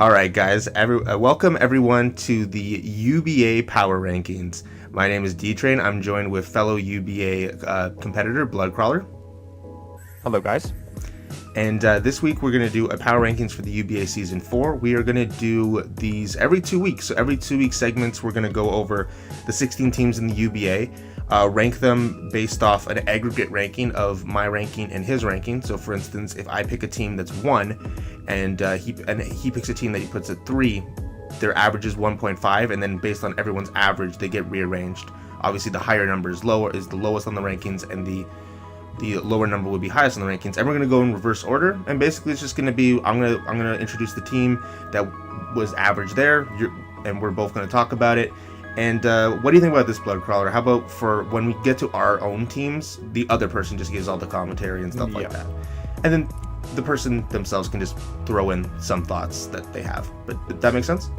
All right, guys. Welcome everyone to the UBA Power Rankings. My name is Deetrain. I'm joined with fellow UBA competitor Bloodcrawler. Hello, guys. And this week we're going to do a Power Rankings for the UBA Season 4. We are going to do these every 2 weeks. So every 2 week segments, we're going to go over the 16 teams in the UBA, rank them based off an aggregate ranking of my ranking and his ranking. So for instance, if I pick a team that's 1 and he picks a team that he puts at 3, their average is 1.5, and then based on everyone's average, they get rearranged. Obviously, the higher number is the lowest on the rankings, and the lower number would be highest on the rankings. And we're going to go in reverse order, and basically it's just going to be I'm going to introduce the team that was average there, and we're both going to talk about it. And what do you think about this, Bloodcrawler? How about for when we get to our own teams, the other person just gives all the commentary and stuff like that, and then the person themselves can just throw in some thoughts that they have. But that makes sense?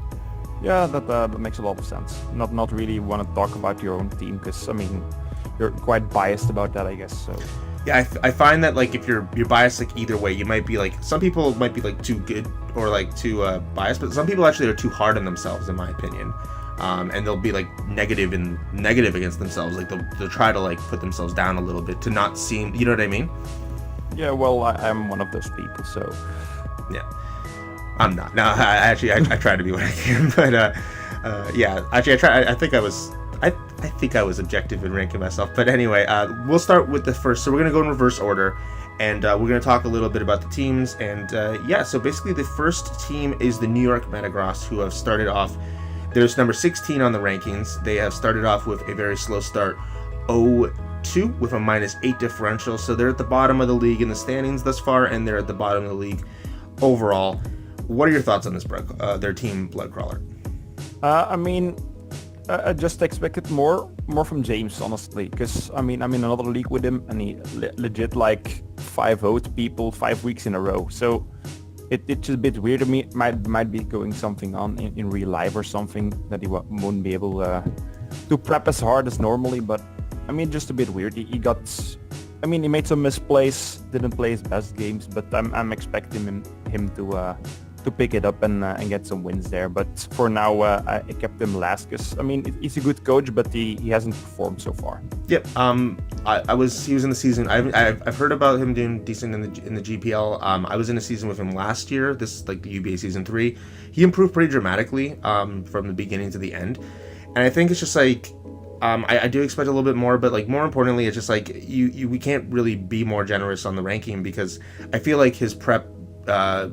Yeah, that makes a lot of sense. Not really want to talk about your own team because I mean you're quite biased about that, I guess. So yeah, I find that like if you're biased like either way, you might be like some people might be like too good or like too biased, but some people actually are too hard on themselves, in my opinion. And they'll be like negative against themselves. Like they'll try to like put themselves down a little bit to not seem, you know what I mean? Yeah, well, I'm one of those people, so yeah. I'm not. No, I try to be what I can, but yeah. Actually, I think I was objective in ranking myself. But anyway, we'll start with the first. So we're gonna go in reverse order, and we're gonna talk a little bit about the teams. And yeah, so basically the first team is the New York Metagross, who have started off. There's number 16 on the rankings. They have started off with a very slow start, 0-2 with a -8 differential. So they're at the bottom of the league in the standings thus far, and they're at the bottom of the league overall. What are your thoughts on this, their team, Bloodcrawler? I mean, I just expected more from James, honestly, because I mean I'm in another league with him, and he legit like 5-0'd people 5 weeks in a row. So it's just a bit weird to me. Might be going something on in real life or something that he won't be able to prep as hard as normally. But I mean, just a bit weird. He made some misplays, didn't play his best games, but I'm expecting him to pick it up and get some wins there. But for now, I kept him last because I mean he's a good coach, but he hasn't performed so far. Yep. He was in the season. I've heard about him doing decent in the GPL. I was in a season with him last year. This is like the UBA season 3. He improved pretty dramatically from the beginning to the end, and I think it's just like. I do expect a little bit more, but like more importantly, it's just like we can't really be more generous on the ranking because I feel like his prep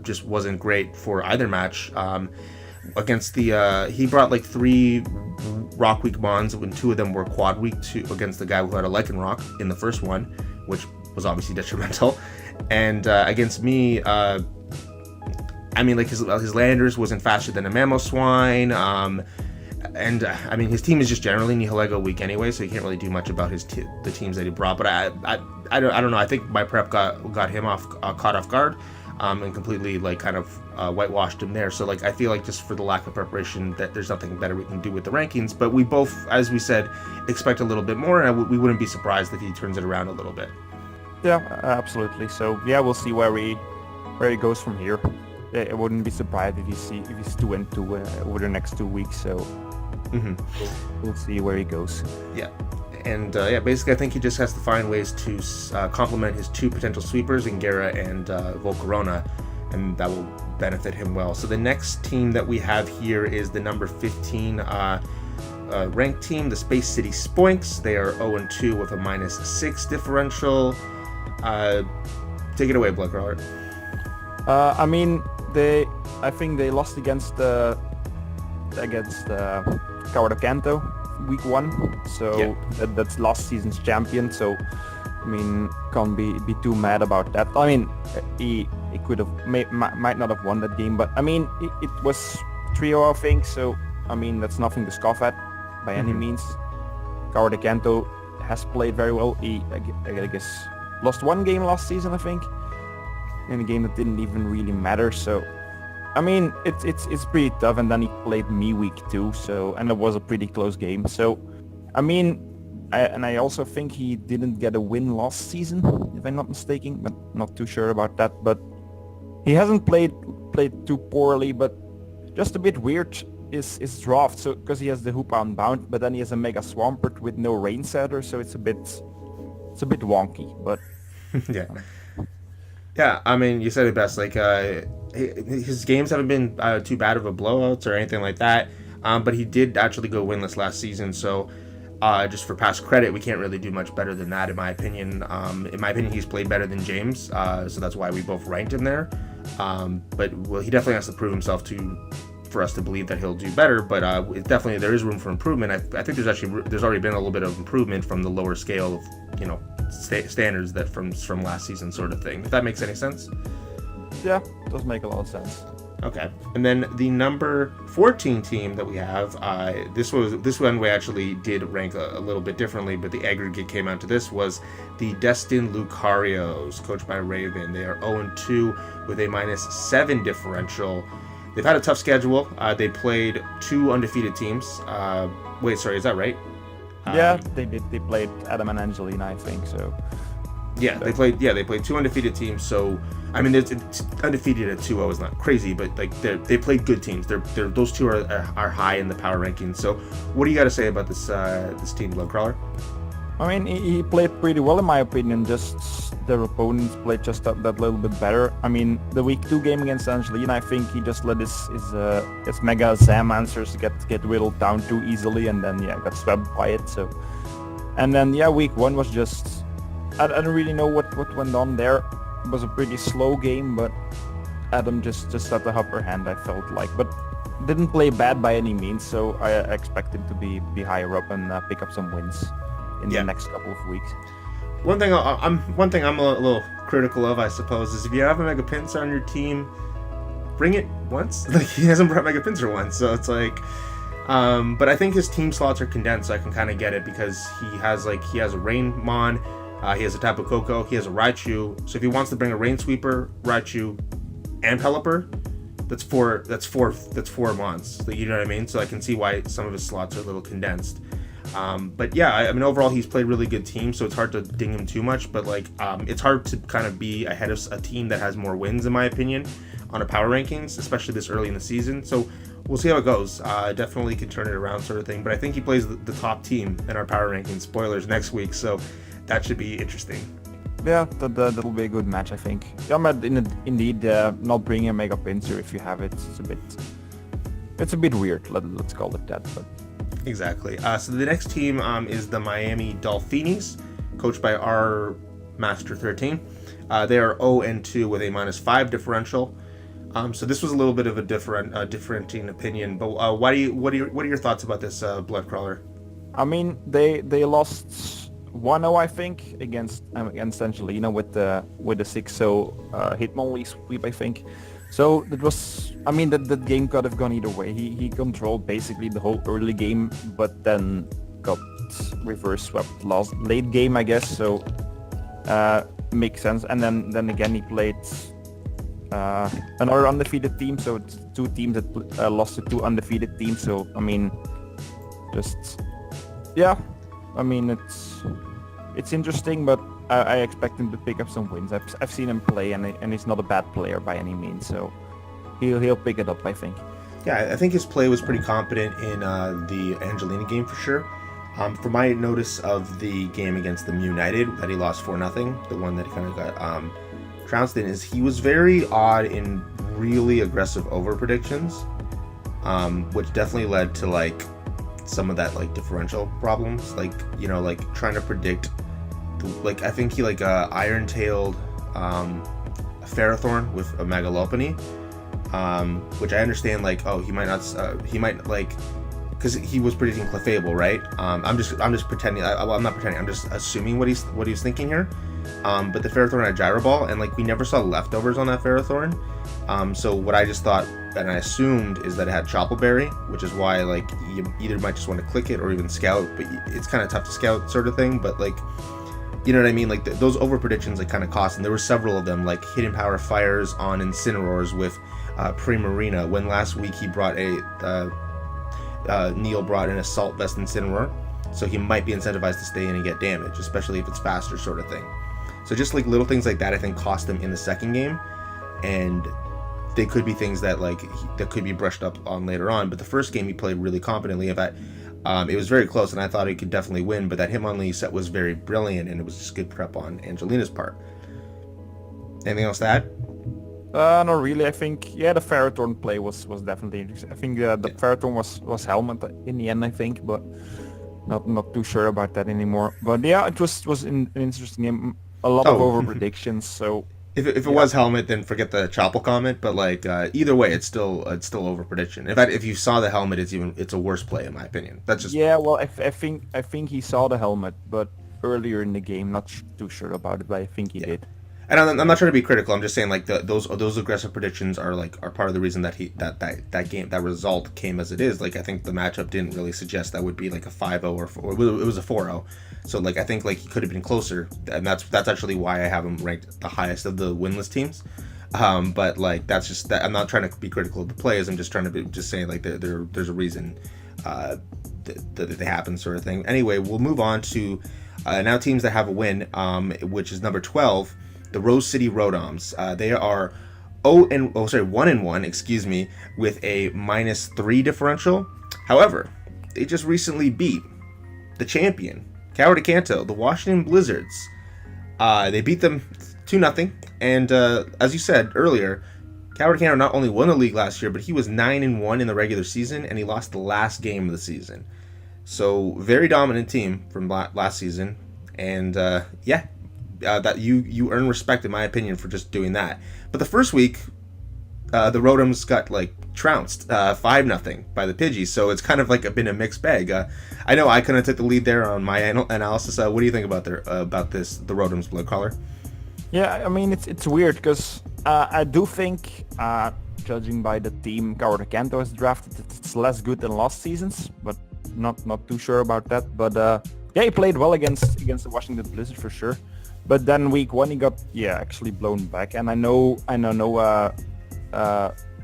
just wasn't great for either match. Against he brought like 3 Rock Week Mons when 2 of them were Quad Week against the guy who had a Lycan Rock in the first one, which was obviously detrimental. And against me, I mean like his landers wasn't faster than a Mamoswine. And I mean his team is just generally Nihilego weak anyway, so he can't really do much about the teams that he brought. But I don't know. I think my prep got him caught off guard, and completely like kind of whitewashed him there. So like I feel like just for the lack of preparation, that there's nothing better we can do with the rankings. But we both, as we said, expect a little bit more, and we wouldn't be surprised if he turns it around a little bit. Yeah, absolutely. So yeah, we'll see where he goes from here. I wouldn't be surprised if he's 2-2 over the next 2 weeks. So. We'll see where he goes. Yeah, and yeah, basically I think he just has to find ways to complement his 2 potential sweepers, Ingera and Volcarona, and that will benefit him well. So the next team that we have here is the number 15 ranked team, the Space City Spoinks. They are 0-2 with a -6 differential. Take it away, Bloodcrawler. I mean, I think they lost against Coward Canto week 1, so yeah. That's last season's champion. So I mean, can't be too mad about that. I mean, he could have might not have won that game, but I mean it was 3-0, I think. So I mean that's nothing to scoff at by any means. Coward Canto has played very well. He I guess lost 1 game last season, I think, in a game that didn't even really matter. So I mean, it's pretty tough, and then he played me week 2, so, and it was a pretty close game. So, I mean, I also think he didn't get a win last season, if I'm not mistaken, but not too sure about that. But he hasn't played too poorly, but just a bit weird is draft. So because he has the hoop unbound, but then he has a Mega Swampert with no range setter, so it's a bit wonky. But yeah. Yeah, I mean, you said it best. Like, his games haven't been too bad of a blowouts or anything like that. But he did actually go winless last season. So, just for past credit, we can't really do much better than that, in my opinion. In my opinion, he's played better than James. So that's why we both ranked him there. But well, he definitely has to prove himself for us to believe that he'll do better. But definitely there is room for improvement. I think there's already been a little bit of improvement from the lower scale of standards that from last season, sort of thing. If that makes any sense. Yeah, it does make a lot of sense. Okay, and then the number 14 team that we have, this one we actually did rank a little bit differently, but the aggregate came out to this was the Destin Lucarios, coached by Raven. They are 0-2 with a -7 differential. They've had a tough schedule. They played 2 undefeated teams. Wait, sorry, is that right? Yeah, they did. They played Adam and Angelina, I think. So. Yeah, they played 2 undefeated teams. So I mean, it's undefeated at 2-0 is not crazy, but like they played good teams. Those two are high in the power rankings. So what do you got to say about this team, Bloodcrawler? I mean, he played pretty well in my opinion. Just their opponents played just that little bit better. I mean, the week 2 game against Angelina, I think he just let his Mega Zam answers get whittled down too easily, and then got swept by it. So, and then week 1 was just I don't really know what went on there. It was a pretty slow game, but Adam just had the upper hand, I felt like, but didn't play bad by any means. So I expect him to be higher up and pick up some wins in the next couple of weeks. One thing I'm a little critical of, I suppose, is if you have a Mega Pinsir on your team, bring it once. Like, he hasn't brought Mega Pinsir once, so it's like. But I think his team slots are condensed, so I can kind of get it, because he has a Rainmon, he has a Tapu Koko, he has a Raichu. So if he wants to bring a Rain Sweeper, Raichu, and Pelipper, that's four Mons. You know what I mean? So I can see why some of his slots are a little condensed. But yeah, I mean, overall he's played really good teams, so it's hard to ding him too much. But like, it's hard to kind of be ahead of a team that has more wins, in my opinion, on a power rankings, especially this early in the season. So we'll see how it goes. Definitely can turn it around, sort of thing. But I think he plays the top team in our power rankings, spoilers, next week. So that should be interesting. Yeah, that'll be a good match, I think. Yeah, but indeed, not bringing a Mega Pinsir if you have it, it's a bit weird. Let's call it that. But exactly. So the next team is the Miami Dolphins, coached by our Master 13. They are 0-2 with a -5 differential. So this was a little bit of a differentiating opinion. But what are your thoughts about this Bloodcrawler? I mean, they lost 1-0, I think, against Angelina with the 6-0 Hitmonlee sweep, I think. So that was, I mean, that game could have gone either way. He controlled basically the whole early game, but then got reverse swept late game, I guess. So makes sense. And then again he played another undefeated team. So it's 2 teams that lost to 2 undefeated teams. So I mean, just I mean, it's interesting, but I expect him to pick up some wins. I've seen him play, and he's not a bad player by any means, so he'll pick it up, I think. Yeah, I think his play was pretty competent in the Angelina game for sure. From my notice of the game against the United that he lost 4-0, the one that he kind of got trounced in, is he was very odd in really aggressive over predictions, which definitely led to like some of that like differential problems, like trying to predict, like I think he iron-tailed a Ferrothorn with a Mega Lopunny, which I understand, like, oh, he might because he was predicting Clefable, right? I'm just pretending. I'm not pretending. I'm just assuming what he's thinking here. But the Ferrothorn had Gyro Ball, and like we never saw leftovers on that Ferrothorn. So what I just thought and I assumed is that it had Choppleberry, which is why like you either might just want to click it or even scout, but it's kind of tough to scout, sort of thing. But like, you know what I mean? Like those over predictions like kind of cost, and there were several of them, like Hidden Power Fires on Incineroars with Primarina. When last week he brought Neil brought an Assault Vest Incineroar, so he might be incentivized to stay in and get damage, especially if it's faster, sort of thing. So just like little things like that, I think cost them in the second game, and they could be things that that could be brushed up on later on. But the first game he played really competently. In fact, it was very close, and I thought he could definitely win. But that him on lead set was very brilliant, and it was just good prep on Angelina's part. Anything else to add? Not really. I think the Ferrothorn play was definitely interesting. I think the Ferrothorn was helmet in the end. I think, but not too sure about that anymore. But yeah, it was an interesting game. A lot of over predictions. So if it was helmet, then forget the Chapel comment. But either way, it's still over prediction. In fact, if you saw the helmet, it's a worse play in my opinion. That's just Well, I think he saw the helmet, but earlier in the game, not too sure about it, but I think he did. And I'm not trying to be critical. I'm just saying those aggressive predictions are part of the reason that that result came as it is. I think the matchup didn't really suggest that would be a 5-0 or it was a 4-0. So I think he could have been closer, and that's actually why I have him ranked the highest of the winless teams. But that's just that. I'm not trying to be critical of the plays. I'm just trying to saying there's a reason that they happen, sort of thing. Anyway, we'll move on to now teams that have a win, which is number 12. The Rose City Rodoms. They are 1-1, excuse me, with a -3 differential. However, they just recently beat the champion, Coward Canto, the Washington Blizzards. They beat them 2-0, and as you said earlier, Coward Canto not only won the league last year, but he was 9-1 in the regular season, and he lost the last game of the season. So very dominant team from last season, and that you earn respect in my opinion for just doing that. But the first week, the Rodoms got trounced 5-0 by the Pidgeys, so it's kind of been a mixed bag. I know I couldn't take the lead there on my analysis. What do you think about the Rodoms, Bloodcrawler? Yeah, I mean it's weird because I do think, judging by the team Coward Canto has drafted, it's less good than last season's, but not too sure about that. But he played well against the Washington Blizzard for sure. But then week 1 he got actually blown back, and I know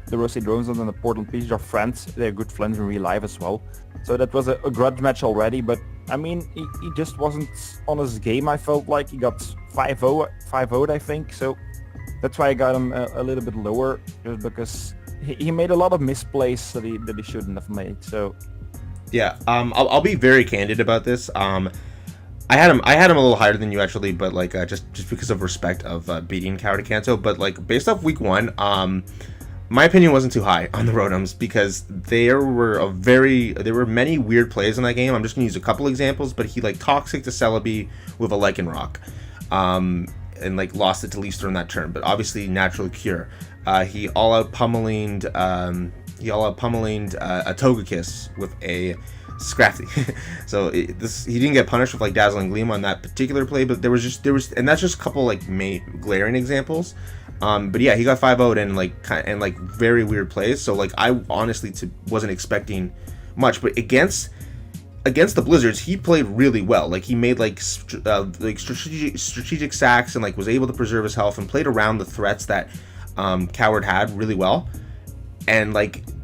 the Rose City Rodoms and the Portland Pidgeys are friends. They're good friends in real life as well. So that was a grudge match already. But I mean he just wasn't on his game. I felt like he got 5-0 I think. So that's why I got him a little bit lower, just because he made a lot of misplays that he shouldn't have made. So yeah, I'll be very candid about this. I had him a little higher than you actually, but just because of respect of beating Coward Canto. But based off week 1, my opinion wasn't too high on the Rodoms because there were many weird plays in that game. I'm just gonna use a couple examples, but he toxic to Celebi with a Lycanroc, and lost it to Leafster in that turn. But obviously natural cure. He all out pummeling a Togekiss with a Scrafty. So he didn't get punished with Dazzling Gleam on that particular play, but there was and that's just a couple glaring examples. But yeah, he got 5-0'd and very weird plays. So I honestly wasn't expecting much, but against the Blizzards he played really well. He made strategic sacks and was able to preserve his health and played around the threats that Coward had really well. And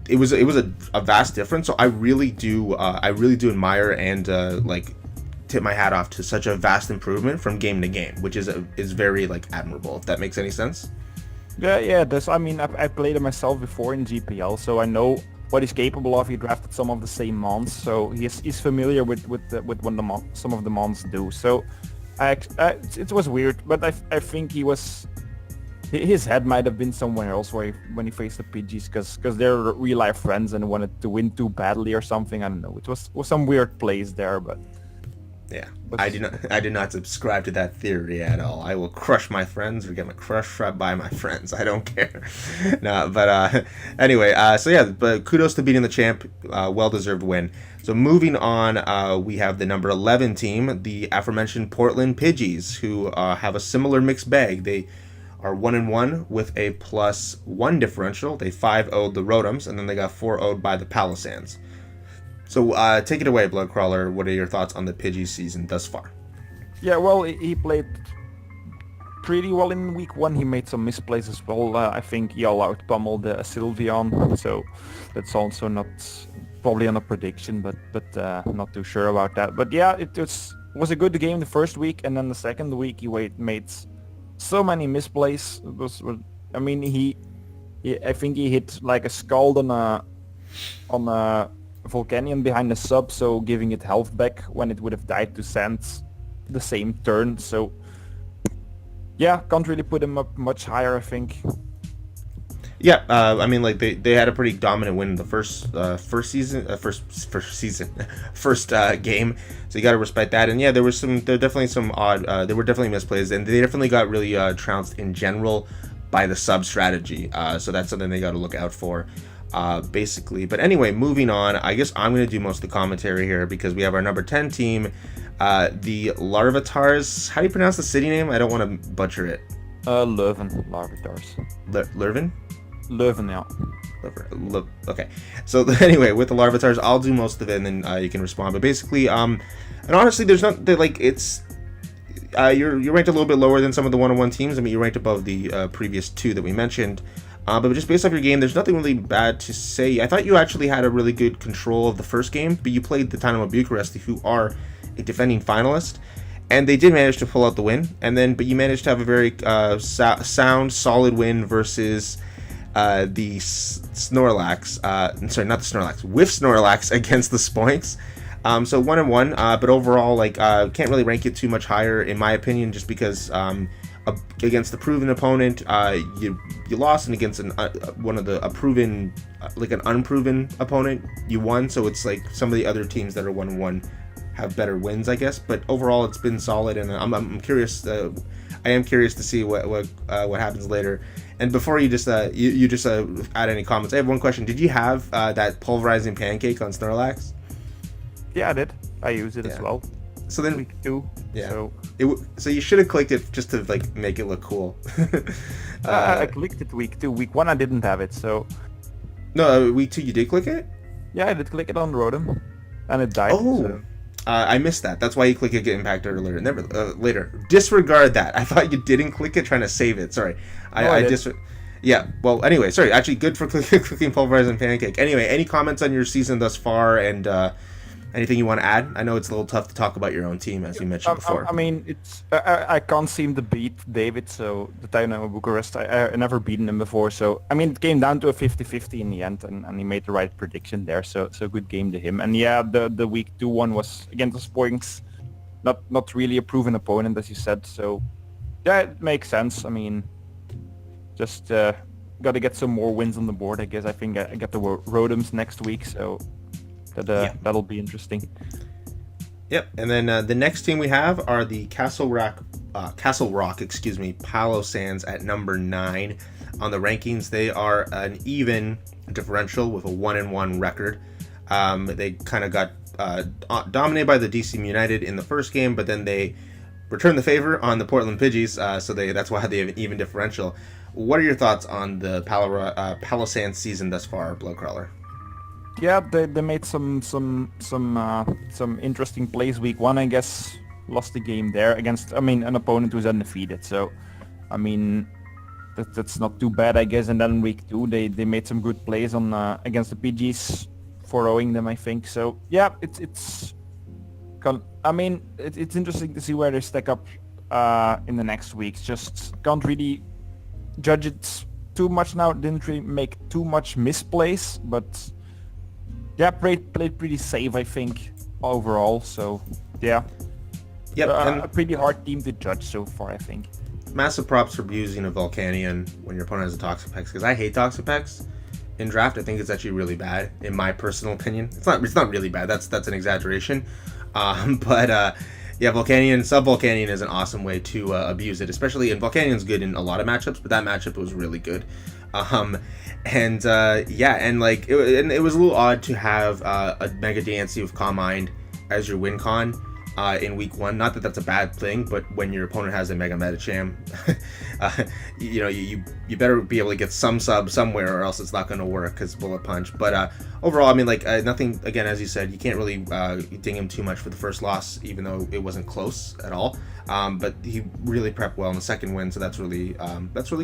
it was a vast difference. So I really do admire and tip my hat off to such a vast improvement from game to game, which is very admirable, if that makes any sense. Yeah, I mean I played it myself before in GPL, so I know what he's capable of. He drafted some of the same mons, so he's familiar with what some of the mons do. So it was weird, but I think his head might have been somewhere else when he faced the Pidgeys, because they're real life friends and wanted to win too badly or something. I don't know. It was some weird plays there, but yeah, I do not subscribe to that theory at all. I will crush my friends or get my crush by my friends. I don't care. No, but anyway, so yeah, but kudos to beating the champ. Well-deserved win. So moving on, we have the number 11 team, the aforementioned Portland Pidgeys, who have a similar mixed bag. They are 1-1 with a +1 differential. They 5-0'd the Rodoms, and then they got 4-0'd by the Palisades. So take it away, Bloodcrawler. What are your thoughts on the Pidgey season thus far? Yeah, well, he played pretty well in week 1. He made some misplays as well. I think he all out pummeled Sylveon, so that's also not probably on a prediction, but not too sure about that. But yeah, it was a good game the first week, and then the second week he made so many misplays. He I think he hit like a scald on a Volcanion behind the sub, so giving it health back when it would have died to sand the same turn. So yeah, can't really put him up much higher, I think. Yeah, I mean, like they had a pretty dominant win in the first game, so you got to respect that. And yeah, there were definitely some odd, there were definitely misplays, and they definitely got really trounced in general by the sub strategy. So that's something they got to look out for, basically. But anyway, moving on. I guess I'm going to do most of the commentary here because we have our number 10 team, the Larvatars. How do you pronounce the city name? I don't want to butcher it. Leuven, Larvatars. Leuven? Leuven, yeah. Okay. So anyway, with the Larvatars, I'll do most of it, and then you can respond. But basically, and honestly, there's not like it's you're ranked a little bit lower than some of the one-on-one teams. I mean, you're ranked above the previous two that we mentioned. But just based off your game, there's nothing really bad to say. I thought you actually had a really good control of the first game, but you played the Dynamo Bucharest, who are a defending finalist, and they did manage to pull out the win. But you managed to have a very sound, solid win versus the Snorlax. Sorry, not the Snorlax. With Snorlax against the Spoinks. So 1-1. But overall, like, can't really rank it too much higher, in my opinion, just because against the proven opponent, you lost, and against one of the proven, like an unproven opponent, you won. So it's like some of the other teams that are 1-1 have better wins, I guess. But overall, it's been solid, and I'm curious. I am curious to see what happens later. And before you just add any comments, I have one question. Did you have that pulverizing pancake on Snorlax? Yeah, I did. I use it as well. So then week 2. Yeah. So you should have clicked it just to like make it look cool. I clicked it week 2. Week 1 I didn't have it. So no, week 2 you did click it. Yeah, I did click it on Rotom, and it died. Oh. So. I missed that. That's why you click it get impact earlier. Never later. Disregard that. I thought you didn't click it trying to save it. Sorry. Yeah. Well, anyway, sorry. Actually, good for clicking pulverizing pancake. Anyway, any comments on your season thus far, and anything you want to add? I know it's a little tough to talk about your own team, as we mentioned before. I mean, it's I can't seem to beat David, so the Dynamo Bucharest, I never beaten him before. So, I mean, it came down to a 50-50 in the end, and he made the right prediction there. So good game to him. And yeah, the week 2 one was against the Spoinks, not really a proven opponent, as you said. So yeah, it makes sense. I mean, just got to get some more wins on the board, I guess. I think I got the Rotoms next week, so that'll be interesting. Yep, and then the next team we have are the Castle Rock, Palo Sands at number 9 on the rankings. They are an even differential with a 1-1 record. They kind of got dominated by the DC United in the first game, but then they returned the favor on the Portland Pidgeys, so that's why they have an even differential. What are your thoughts on the Palo Sands season thus far, Bloodcrawler? Yeah, they made some interesting plays week 1, I guess. Lost the game there against, an opponent who's undefeated. So, that's not too bad, I guess. And then week 2, they made some good plays on against the PGs, 4-0ing them, I think. So yeah, it's interesting to see where they stack up in the next weeks. Just can't really judge it too much now. Didn't really make too much misplays, but yeah, played pretty safe, I think, overall. So yeah, a pretty hard team to judge so far, I think. Massive props for using a Volcanion when your opponent has a Toxapex, because I hate Toxapex in draft. I think it's actually really bad, in my personal opinion. It's not really bad. That's an exaggeration. Yeah, Volcanion, Sub-Volcanion is an awesome way to abuse it, especially, and Volcanion's good in a lot of matchups, but that matchup was really good. It was a little odd to have a Mega Dancey with Calm Mind as your win con in week 1. Not that that's a bad thing, but when your opponent has a Mega Medicham, you better be able to get some sub somewhere, or else it's not going to work because Bullet Punch. But overall, nothing, again, as you said, you can't really ding him too much for the first loss, even though it wasn't close at all. But he really prepped well in the second win, so that's really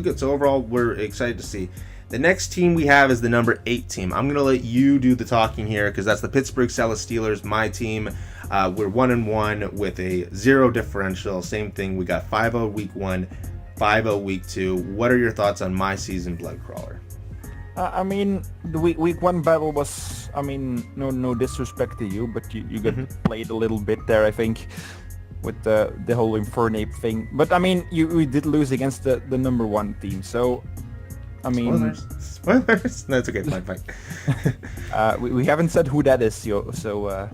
good. So overall, we're excited to see. The next team we have is the number 8 team. I'm going to let you do the talking here, because that's the Pittsburgh Celesteelers, my team. We're 1-1 with a 0 differential. Same thing. We got 5-0 week 1, 5-0 week 2. What are your thoughts on my season, Bloodcrawler? I mean, the week one battle was, I mean, no disrespect to you, but you got played a little bit there, I think, with the whole Infernape thing. But I mean, we did lose against the number one team, so I mean, spoilers. No, it's okay. Fine. We haven't said who that is, so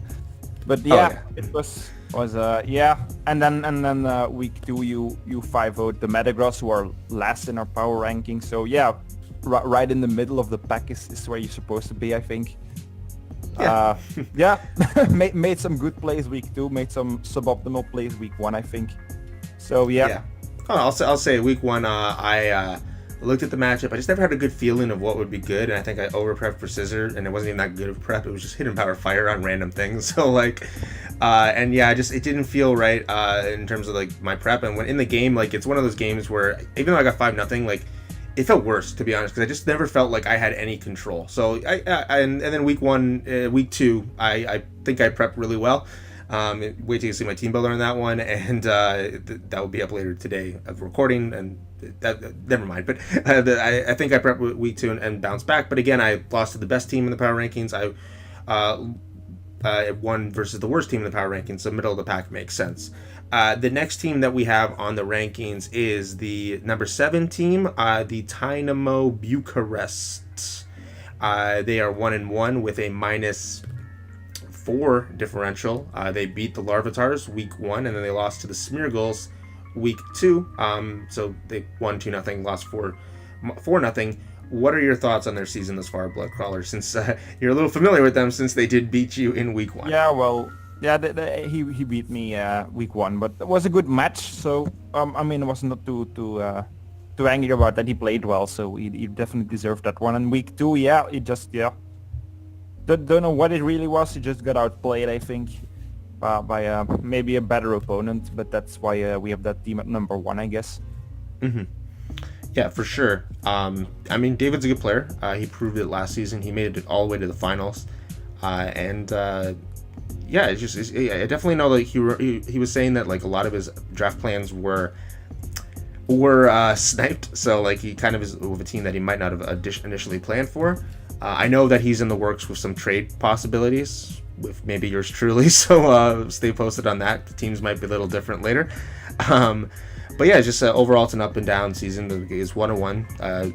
but yeah, it was yeah. And then week two, you 5-0'd the Metagross, who are last in our power ranking. So yeah, right in the middle of the pack is where you're supposed to be, I think. Yeah, made some good plays week two, made some suboptimal plays week one, I think. So yeah. Oh, I'll say week one, I looked at the matchup. I just never had a good feeling of what would be good, and I think I over-prepped for Scissor, and it wasn't even that good of prep. It was just hidden power fire on random things. So like, and yeah, it didn't feel right in terms of like my prep. And when in the game, like it's one of those games where even though I got 5-0, like it felt worse, to be honest, because I just never felt like I had any control. So and then week two, I think I prepped really well. Wait till you see my team builder on that one, and that will be up later today of recording, and that never mind. But I think I prepped week two and bounced back. But again, I lost to the best team in the power rankings. I won versus the worst team in the power rankings, so middle of the pack makes sense. The next team that we have on the rankings is the number 7 team, the Dynamo Bucharest. They are 1-1 with a -4 differential. They beat the Larvatars week 1, and then they lost to the Smeargulls week 2. So they won 2-0, lost 4-0. What are your thoughts on their season thus far, Bloodcrawler? Since you're a little familiar with them, since they did beat you in week 1. Yeah, well, yeah, he beat me week 1, but it was a good match. So I mean, I was not too angry about that. He played well, so he definitely deserved that one. And week 2, yeah, he just don't know what it really was. He just got outplayed, I think, by maybe a better opponent. But that's why we have that team at number 1, I guess. Mm-hmm. Yeah, for sure. I mean, David's a good player. He proved it last season. He made it all the way to the finals. Yeah, I definitely know that he was saying that like a lot of his draft plans were sniped. So like he kind of is with a team that he might not have initially planned for. I know that he's in the works with some trade possibilities with maybe yours truly. So stay posted on that. The teams might be a little different later. But yeah, just overall it's an up and down season. It's 1-1.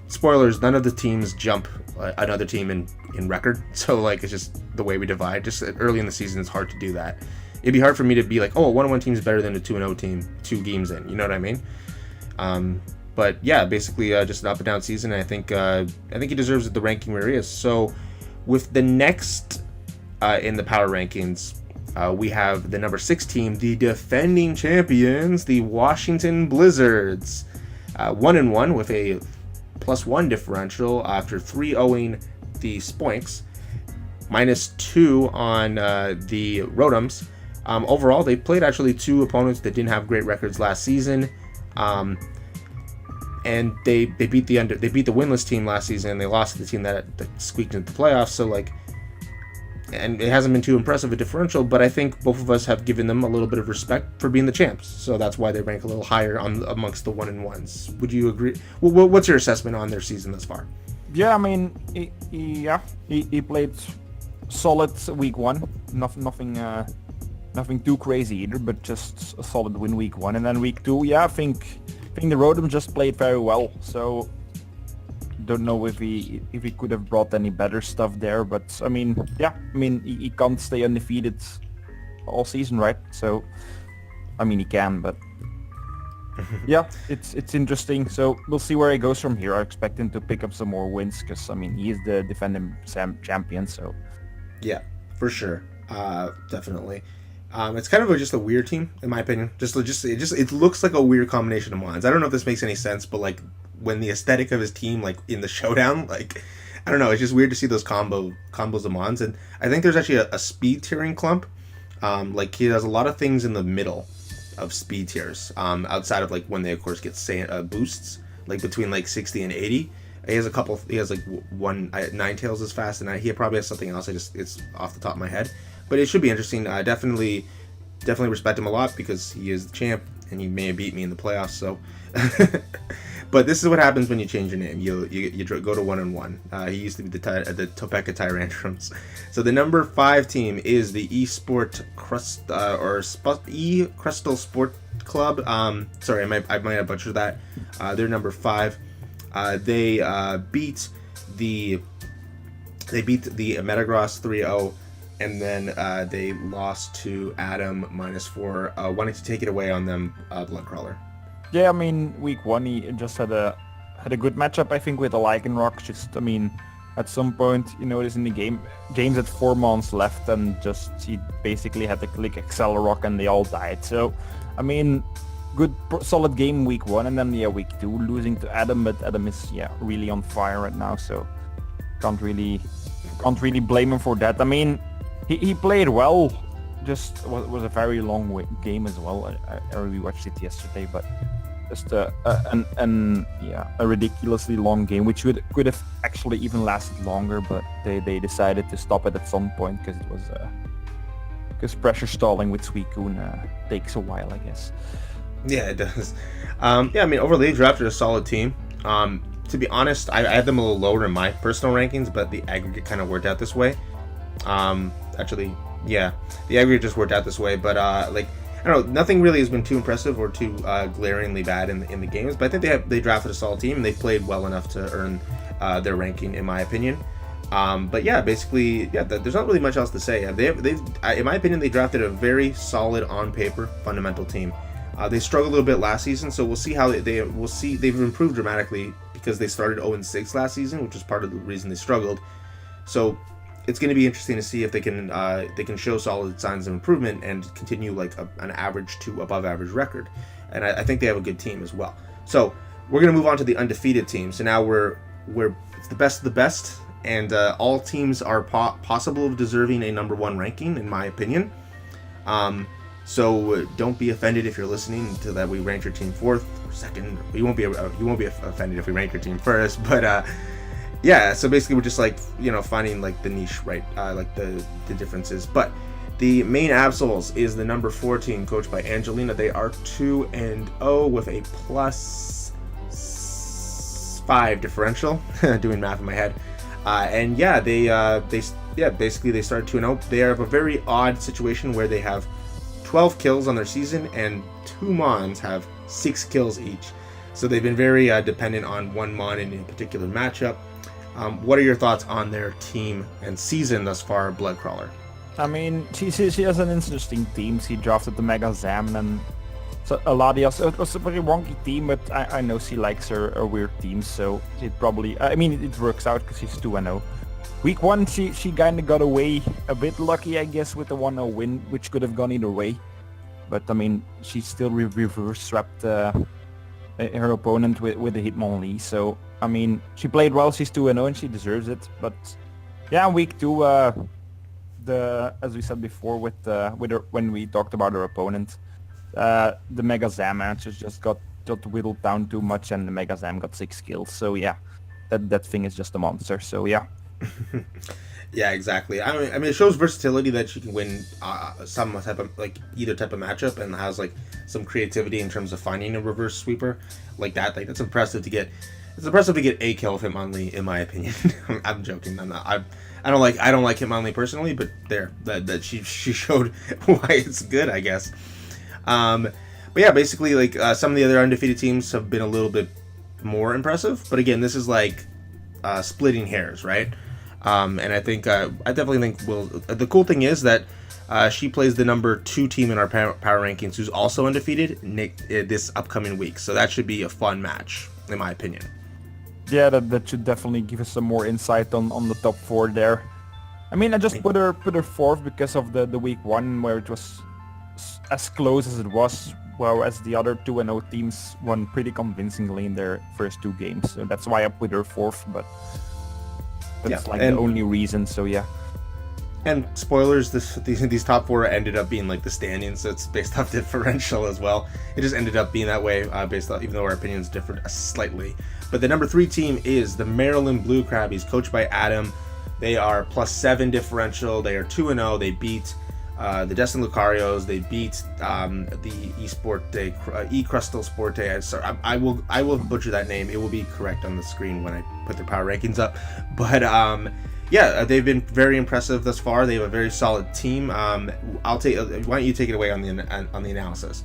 Spoilers, none of the teams jump another team in record. So like it's just the way we divide. Just early in the season, it's hard to do that. It'd be hard for me to be like, oh, a 1-1 team is better than a 2-0 team 2 games in. You know what I mean? But yeah, basically just an up and down season. And I think he deserves the ranking where he is. So with the next in the power rankings, we have the number 6 team, the defending champions, the Washington Blizzards, 1-1 with a +1 differential after 3-0ing the Spoinks, -2 on the Rotoms. Overall, they played actually 2 opponents that didn't have great records last season, and they beat the winless team last season, and they lost to the team that squeaked into the playoffs. So like. And it hasn't been too impressive a differential, but I think both of us have given them a little bit of respect for being the champs. So that's why they rank a little higher amongst the 1-1s. Would you agree? What's your assessment on their season thus far? Yeah, I mean, he played solid week 1. Nothing too crazy either, but just a solid win week 1. And then week 2, yeah, I think the Rotom just played very well. So don't know if he could have brought any better stuff there, but I mean, yeah, I mean he can't stay undefeated all season, right? So I mean he can, but yeah, it's interesting. So we'll see where he goes from here. I expect him to pick up some more wins because I mean he is the defending champion. So yeah, for sure, definitely. It's kind of just a weird team in my opinion. It looks like a weird combination of mons. I don't know if this makes any sense, but like when the aesthetic of his team, like in the showdown, like I don't know, it's just weird to see those combos of mons. And I think there's actually a speed tiering clump. Like he has a lot of things in the middle of speed tiers. Outside of like when they of course get boosts, like between like 60 and 80. He has like one Ninetales is fast, and he probably has something else. It's off the top of my head, but it should be interesting. I definitely respect him a lot because he is the champ, and he may have beat me in the playoffs. So, But this is what happens when you change your name. You go to 1-1. He used to be the Topeka Tyrantrums. So the number 5 team is the Crystal Sport Club. Sorry, I might have butchered that. They're number 5. They beat the Metagross 3-0. And then they lost to Adam -4, wanting to take it away on them, Bloodcrawler. Yeah, I mean, week 1 he just had a good matchup, I think, with the Lycanroc. Just, I mean, at some point, you notice in the James had 4 months left, and just he basically had to click Accelerock, and they all died. So, I mean, good solid game week 1, and then week 2 losing to Adam, but Adam is really on fire right now, so can't really blame him for that. I mean, he played well. Just was a very long game as well. I rewatched it yesterday, but just a ridiculously long game, which could have actually even lasted longer, but they decided to stop it at some point because it was because pressure stalling with Suicune takes a while, I guess. Yeah, it does. I mean, overall they drafted a solid team. To be honest, I had them a little lower in my personal rankings, but the aggregate kind of worked out this way. Actually, yeah, the aggregate just worked out this way, but I don't know, nothing really has been too impressive or too glaringly bad in the games, but I think they drafted a solid team and they played well enough to earn their ranking, in my opinion. But yeah, basically, there's not really much else to say. They've in my opinion, they drafted a very solid on paper fundamental team. They struggled a little bit last season, so we'll see how they've improved dramatically because they started 0-6 last season, which was part of the reason they struggled. So it's going to be interesting to see if they can show solid signs of improvement and continue like an average to above average record. And I think they have a good team as well. So we're going to move on to the undefeated team. So now it's the best of the best, and all teams are possible of deserving a number 1 ranking, in my opinion. So don't be offended if you're listening to that we rank your team 4th or 2nd. You won't be offended if we rank your team 1st, but yeah, so basically we're just like, finding like the niche, right? Like the differences. But the main Absols is the number 4 team, coached by Angelina. They are 2-0 with a +5 differential. Doing math in my head. And they started 2-0. They have a very odd situation where they have 12 kills on their season, and 2 Mons have 6 kills each. So they've been very dependent on one Mon in a particular matchup. What are your thoughts on their team and season thus far, Bloodcrawler? I mean, she has an interesting team. She drafted the Mega Zam, and so a lot of us. It was a very wonky team, but I know she likes her weird teams, so it probably. I mean, it works out because she's 2-0. Week 1, she kind of got away a bit lucky, I guess, with the 1-0 win, which could have gone either way. But I mean, she still reverse swept her opponent with the Hitmonlee. So I mean, she played well. She's 2-0 and she deserves it. But yeah, week 2, as we said before, with her, when we talked about her opponent, the Mega Zam matches just got whittled down too much, and the Mega Zam got 6 kills. So yeah, that thing is just a monster. So yeah. Yeah, exactly. I mean, it shows versatility that she can win some type of either type of matchup, and has like some creativity in terms of finding a reverse sweeper like that. Like that's impressive to get. It's impressive to get a kill with Hitmonlee, in my opinion. I'm joking. I'm not. I don't like Hitmonlee personally, but that she showed why it's good, I guess. But yeah, basically some of the other undefeated teams have been a little bit more impressive. But again, this is like splitting hairs, right? And I think I definitely think the cool thing is that she plays the number 2 team in our power rankings, who's also undefeated this upcoming week. So that should be a fun match, in my opinion. Yeah, that should definitely give us some more insight on the top 4 there. I mean, I just put her 4th because of the week 1 where it was as close as it was, whereas the other 2-0 teams won pretty convincingly in their first 2 games. So that's why I put her 4th, but that's the only reason. So yeah. And spoilers, these top 4 ended up being like the standings, so it's based off differential as well. It just ended up being that way, based off, even though our opinions differed slightly. But the number 3 team is the Maryland Blue Crabbies, coached by Adam. They are +7 differential. They are 2-0. They beat the Destin Lucarios. They beat the Crustal Sporte. I will butcher that name. It will be correct on the screen when I put their power rankings up. But they've been very impressive thus far. They have a very solid team. Why don't you take it away on the analysis?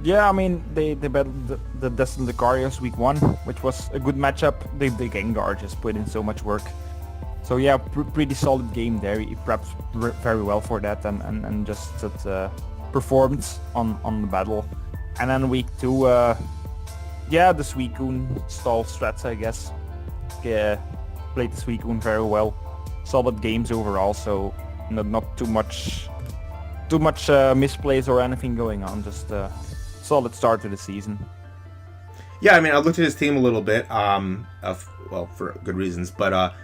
Yeah, I mean, they battled the Destin Lucarios week 1, which was a good matchup. The Gengar just put in so much work. So yeah, pretty solid game there. He prepped very well for that and just performed on the battle. And then week 2, the Suicune stall strats, I guess. Played the Suicune very well. Solid games overall, so not too much misplays or anything going on. Just solid start to the season. Yeah, I mean, I looked at his team a little bit, for good reasons, but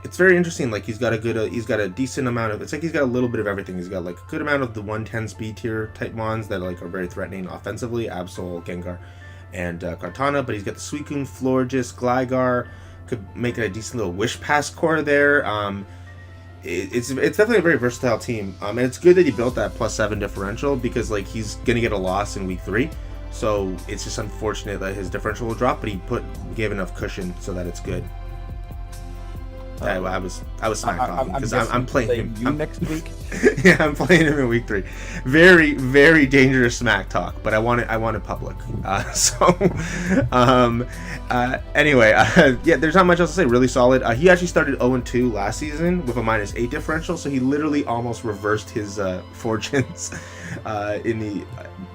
it's very interesting. Like, he's got a decent amount of, it's like he's got a little bit of everything. He's got like a good amount of the 110 speed tier type mons that are very threatening offensively, Absol, Gengar, and Kartana, but he's got the Suicune, Florges, Gligar, could make it a decent little Wish Pass core there. It's definitely a very versatile team, and it's good that he built that +7 differential, because like he's gonna get a loss in week 3, so it's just unfortunate that his differential will drop, but he gave enough cushion so that it's good. I was smack talking because I'm playing him next week. Yeah, I'm playing him in week 3. Very, very dangerous smack talk, but I want it public. Anyway, there's not much else to say. Really solid. He actually started 0-2 last season with a -8 differential, so he literally almost reversed his fortunes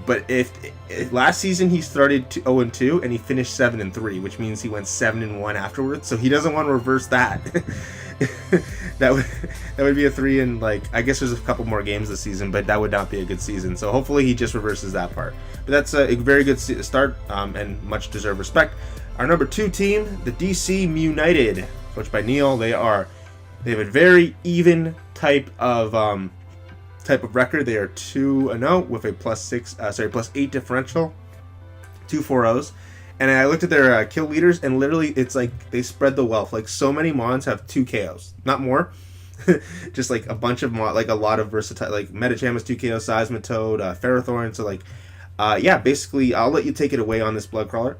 But if last season he started 0-2 and he finished 7-3, which means he went 7-1 afterwards. So he doesn't want to reverse that. that would be a 3 in, I guess there's a couple more games this season, but that would not be a good season. So hopefully he just reverses that part. But that's a very good start, and much deserved respect. Our number 2 team, the DC United, coached by Neil. They have a very even type of record. They are 2-0 with a +8 differential, 2 4-0s. And I looked at their kill leaders, and literally it's like they spread the wealth. Like, so many mons have 2 KOs, not more. Just like a bunch of a lot of versatile, like Medicham has 2 KOs, Seismitoad, Ferrothorn. So basically I'll let you take it away on this Bloodcrawler.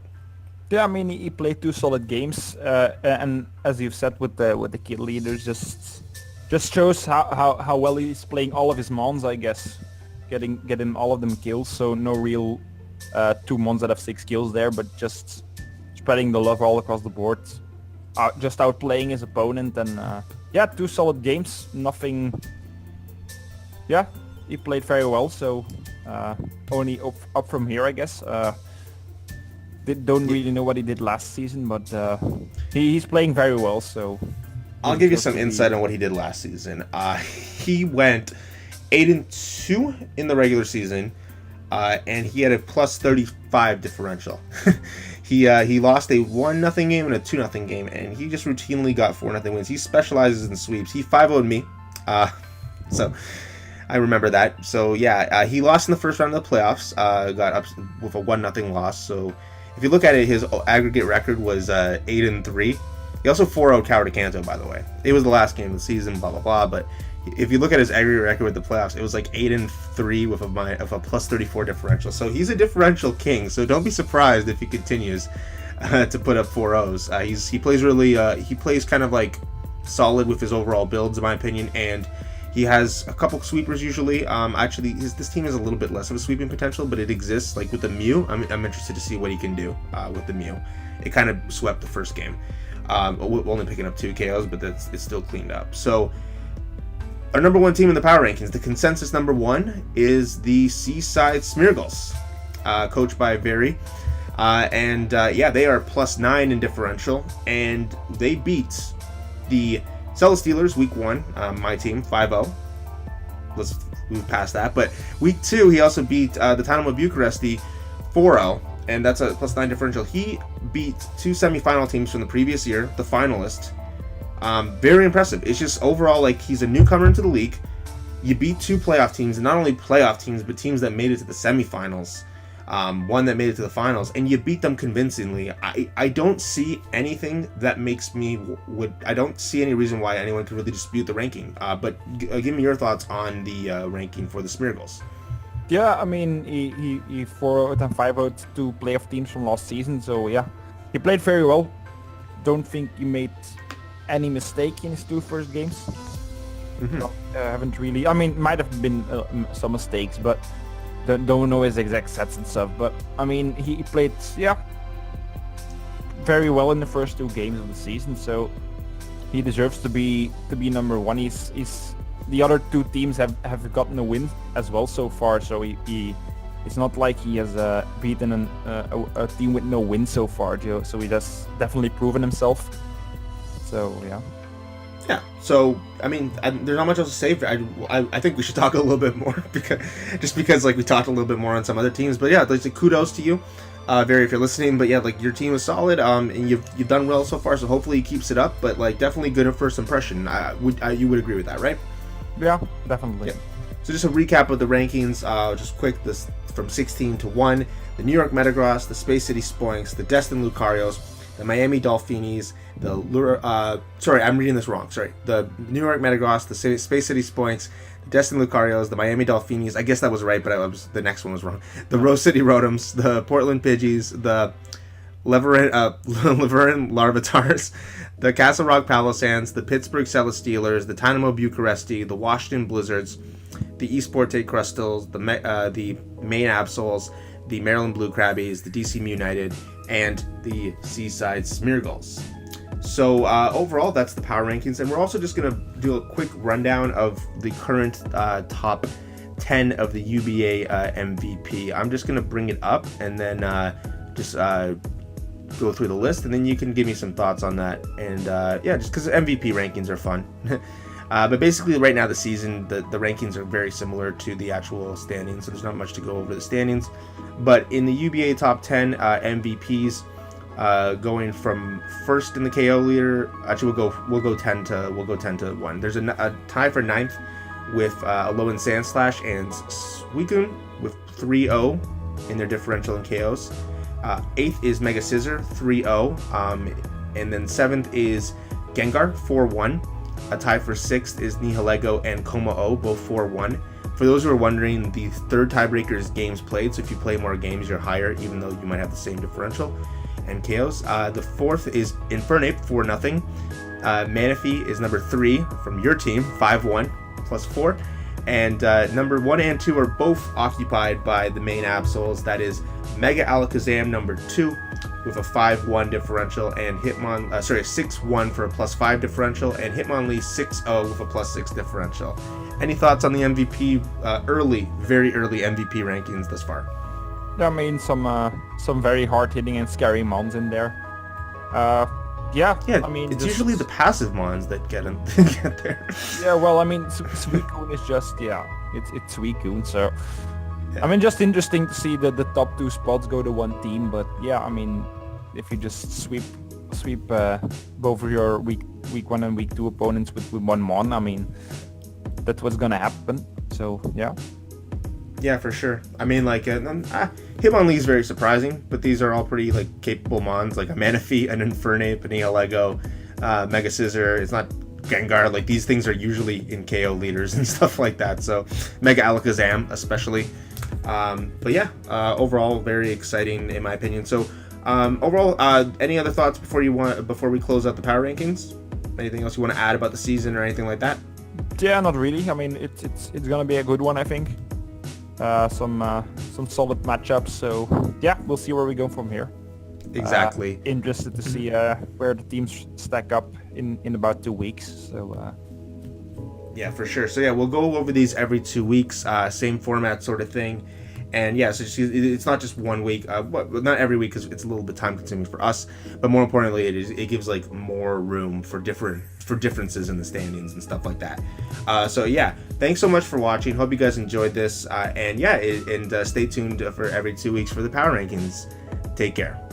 Yeah, I mean, he played 2 solid games, and as you've said with the kill leaders, just shows how well he's playing all of his mons, I guess. Getting all of them kills, so no real 2 mons that have 6 kills there, but just spreading the love all across the board. Just outplaying his opponent, and 2 solid games. Nothing... Yeah, he played very well, so only up from here, I guess. Don't really know what he did last season, but he's playing very well, so... I'll give you some insight on what he did last season. He went 8-2 in the regular season, and he had a +35 differential. He lost a 1-0 game and a 2-0 game, and he just routinely got 4-0 wins. He specializes in sweeps. He 5-0'd me, so I remember that. So he lost in the first round of the playoffs. Got up with a 1-0 loss. So if you look at it, his aggregate record was 8-3. He also 4-0'd Coward Kanto, by the way. It was the last game of the season, blah, blah, blah. But if you look at his aggregate record with the playoffs, it was like 8-3 with a +34 differential. So he's a differential king. So don't be surprised if he continues to put up 4-0s. He plays he plays kind of like solid with his overall builds, in my opinion. And he has a couple sweepers usually. Actually, this team has a little bit less of a sweeping potential, but it exists. Like with the Mew, I'm interested to see what he can do with the Mew. It kind of swept the first game. Only picking up 2 KOs, but it's still cleaned up. So our number 1 team in the power rankings, the consensus number 1 is the Seaside Smeargles, coached by Very. They are +9 in differential, and they beat the Celesteelers week 1, my team, 5-0. Let's move past that. But week 2, he also beat the Dynamo Bucharesti 4-0. And that's a +9 differential. He beat 2 semifinal teams from the previous year, the finalist. Very impressive. It's just overall, he's a newcomer into the league. You beat 2 playoff teams, and not only playoff teams, but teams that made it to the semifinals. one that made it to the finals, and you beat them convincingly. I don't see anything that makes me I don't see any reason why anyone could really dispute the ranking. But give me your thoughts on the ranking for the Smeargles. Yeah, I mean, he 4-0 and 5-0 to playoff teams from last season, so yeah, he played very well. Don't think he made any mistake in his 2 first games. Mm-hmm. No, haven't really. I mean, might have been some mistakes, but don't know his exact sets and stuff. But I mean, he played, yeah, very well in the first 2 games of the season, so he deserves to be number 1. He's the other 2 teams have gotten a win as well so far, so he it's not like he has beaten a team with no win so far, so he has definitely proven himself. So yeah. Yeah. So I mean, there's not much else to say. I think we should talk a little bit more because like we talked a little bit more on some other teams. But yeah, like kudos to you, Barry, if you're listening. But yeah, like your team is solid, and you've done well so far. So hopefully he keeps it up. But like definitely good at first impression. You would agree with that, right? Yeah, definitely. Yeah. So just a recap of the rankings, just quick. This from 16 to 1: the New York Metagross, the Space City Spoinks, the Destin Lucarios, the Miami Dolphinis, I'm reading this wrong. Sorry. The New York Metagross, the Space City Spoinks, the Destin Lucarios, the Miami Dolphinis. I guess that was right, but the next one was wrong. The Rose City Rotoms, the Portland Pidgeys, the Laverne Larvatars, the Castle Rock Palosands, the Pittsburgh Celesteelers, the Dynamo Bucharesti, the Washington Blizzards, the Esporte Crustals, the Maine Absols, the Maryland Blue Crabbies, the DC United, and the Seaside Smeargles. So overall, that's the power rankings, and we're also just going to do a quick rundown of the current top 10 of the UBA MVP. I'm just going to bring it up and then just go through the list, and then you can give me some thoughts on that. And yeah, just because MVP rankings are fun. But basically, right now, the season, the rankings are very similar to the actual standings, so there's not much to go over the standings. But in the UBA top 10 MVPs, going from first in the KO leader, actually we'll go 10 to 1. There's a tie for 9th with Alolan Sandslash and Suicune with 3-0 in their differential in KOs. 8th is Mega Scissor 3-0, and then 7th is Gengar 4-1. A tie for 6th is Nihilego and Komao, both 4-1. For those who are wondering, the third tiebreaker is games played, so if you play more games, you're higher, even though you might have the same differential and KOs. The 4th is Infernape, 4-0. Manaphy is number 3 from your team, 5-1, plus 4. And number 1 and 2 are both occupied by the main Absols. That is Mega Alakazam, number 2, with a 5-1 differential, and 6-1 for a plus 5 differential, and Hitmonlee 6-0 with a plus 6 differential. Any thoughts on the MVP, very early MVP rankings thus far? I mean, some very hard-hitting and scary mons in there. Yeah. I mean, it's usually the passive mons that get there. Yeah, well, I mean, Suicune is just, it's Suicune, so... Yeah. I mean, just interesting to see the top 2 spots go to one team, but yeah, I mean, if you just sweep both of your week 1 and week 2 opponents with one mon, I mean, that's what's gonna happen, so yeah. Yeah, for sure. I mean, like, Hitmonlee is very surprising, but these are all pretty, like, capable mons, like a Manaphy, an Infernape, an Nihilego, Mega Scissor. It's not Gengar. Like, these things are usually in KO leaders and stuff like that, so Mega Alakazam especially. But yeah, overall, very exciting in my opinion. So, overall, any other thoughts before we close out the power rankings? Anything else you want to add about the season or anything like that? Yeah, not really. I mean, it's gonna be a good one, I think. Some solid matchups. So yeah, we'll see where we go from here. Exactly. Interested to see where the teams stack up in about 2 weeks. So. Yeah, for sure. So yeah, we'll go over these every 2 weeks, same format sort of thing. And yeah, so it's not just 1 week, not every week because it's a little bit time consuming for us, but more importantly, it gives like more room for differences in the standings and stuff like that. So yeah, thanks so much for watching. Hope you guys enjoyed this, and yeah, stay tuned for every 2 weeks for the power rankings. Take care.